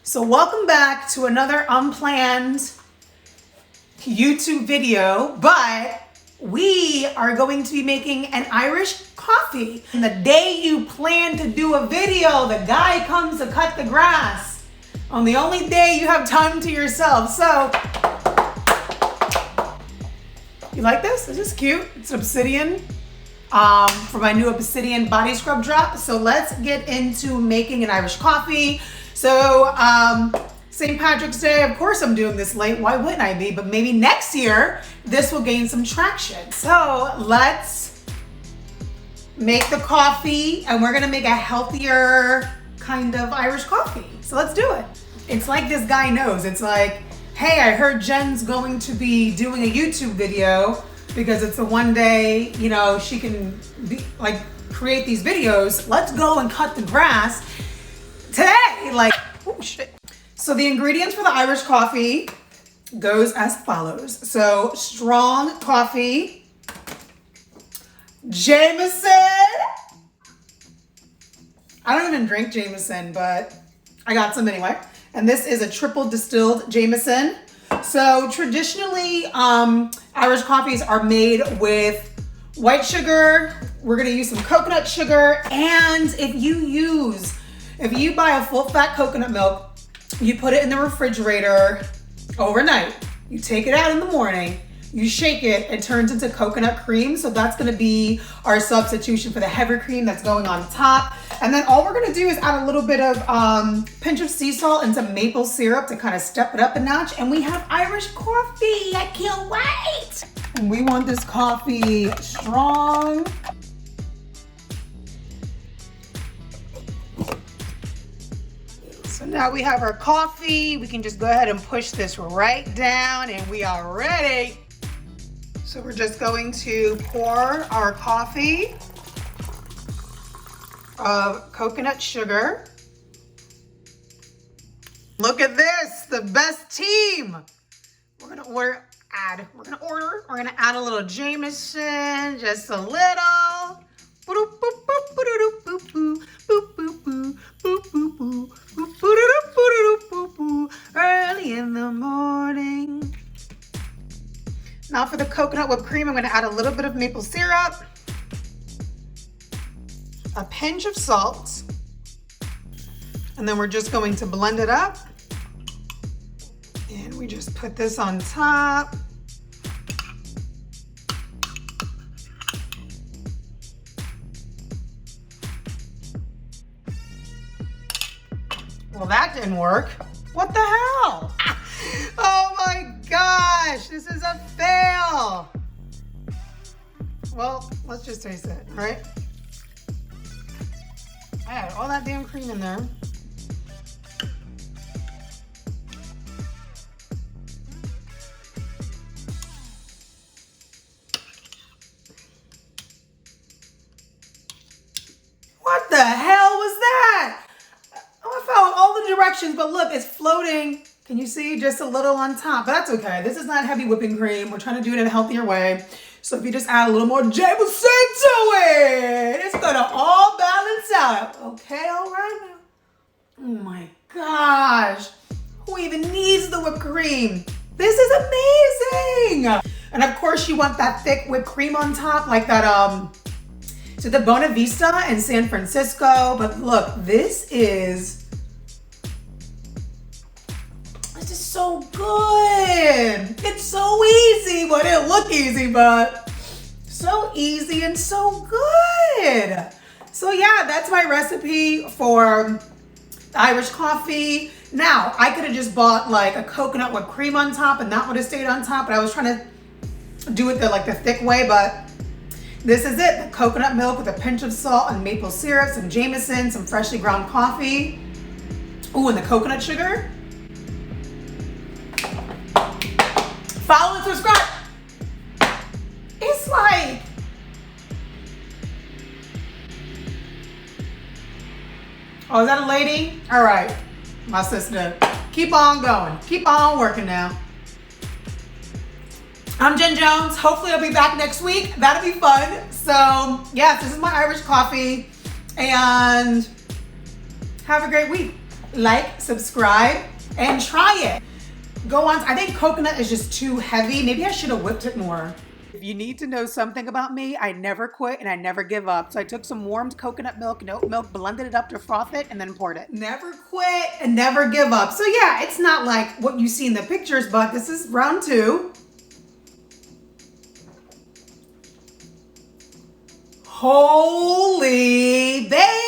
So welcome back to another unplanned YouTube video, but we are going to be making an Irish coffee. And the day you plan to do a video, the guy comes to cut the grass on the only day you have time to yourself. So, you like this? This is cute. It's obsidian for my new obsidian body scrub drop. So let's get into making an Irish coffee. So, St. Patrick's Day, of course I'm doing this late. Why wouldn't I be? But maybe next year, this will gain some traction. So let's make the coffee, and we're gonna make a healthier kind of Irish coffee. So let's do it. It's like this guy knows. It's like, hey, I heard Jen's going to be doing a YouTube video because it's the one day, you know, she can be, create these videos. Let's go and cut the grass today. Oh shit. So the ingredients for the Irish coffee goes as follows. So strong coffee, Jameson. I don't even drink Jameson, but I got some anyway. And this is a triple distilled Jameson. So traditionally, Irish coffees are made with white sugar. We're gonna use some coconut sugar. And if you buy a full fat coconut milk, you put it in the refrigerator overnight. You take it out in the morning, you shake it, it turns into coconut cream. So that's gonna be our substitution for the heavy cream that's going on top. And then all we're gonna do is add a little bit of pinch of sea salt and some maple syrup to kind of step it up a notch. And we have Irish coffee. I can't wait. And we want this coffee strong. So now we have our coffee. We can just go ahead and push this right down and we are ready. So we're just going to pour our coffee of coconut sugar. Look at this, the best team. We're gonna add a little Jameson, just a little. Early in the morning. Now for the coconut whipped cream, I'm gonna add a little bit of maple syrup, a pinch of salt, and then we're just going to blend it up. And we just put this on top. Well, that didn't work. What the hell? Oh my gosh, this is a fail. Well, let's just taste it, right? I had all that damn cream in there. What the hell was that? I followed all the directions, but look, it's floating. Can you see? Just a little on top, but that's okay. This is not heavy whipping cream. We're trying to do it in a healthier way. So if you just add a little more Jameson to it, it's gonna all balance out. Okay, all right now. Oh my gosh. Who even needs the whipped cream? This is amazing. And of course you want that thick whipped cream on top, like that, so the Bona Vista in San Francisco. But look, this is so good. It's so easy. Well, it didn't look easy, but so easy and so good. So yeah, that's my recipe for Irish coffee. Now, I could have just bought like a coconut whipped cream on top and that would have stayed on top, but I was trying to do it the thick way, but this is it. The coconut milk with a pinch of salt and maple syrup, some Jameson, some freshly ground coffee. Ooh, and the coconut sugar. Follow and subscribe. It's like, oh, is that a lady? All right, my sister. Keep on going. Keep on working now. I'm Jen Jones. Hopefully I'll be back next week. That'll be fun. So yes, this is my Irish coffee and have a great week. like, subscribe, and try it. Go on, I think coconut is just too heavy. Maybe I should have whipped it more. If you need to know something about me, I never quit and I never give up. So I took some warmed coconut milk and oat milk, blended it up to froth it, and then poured it. Never quit and never give up. So yeah, it's not like what you see in the pictures, but this is round 2. Holy baby!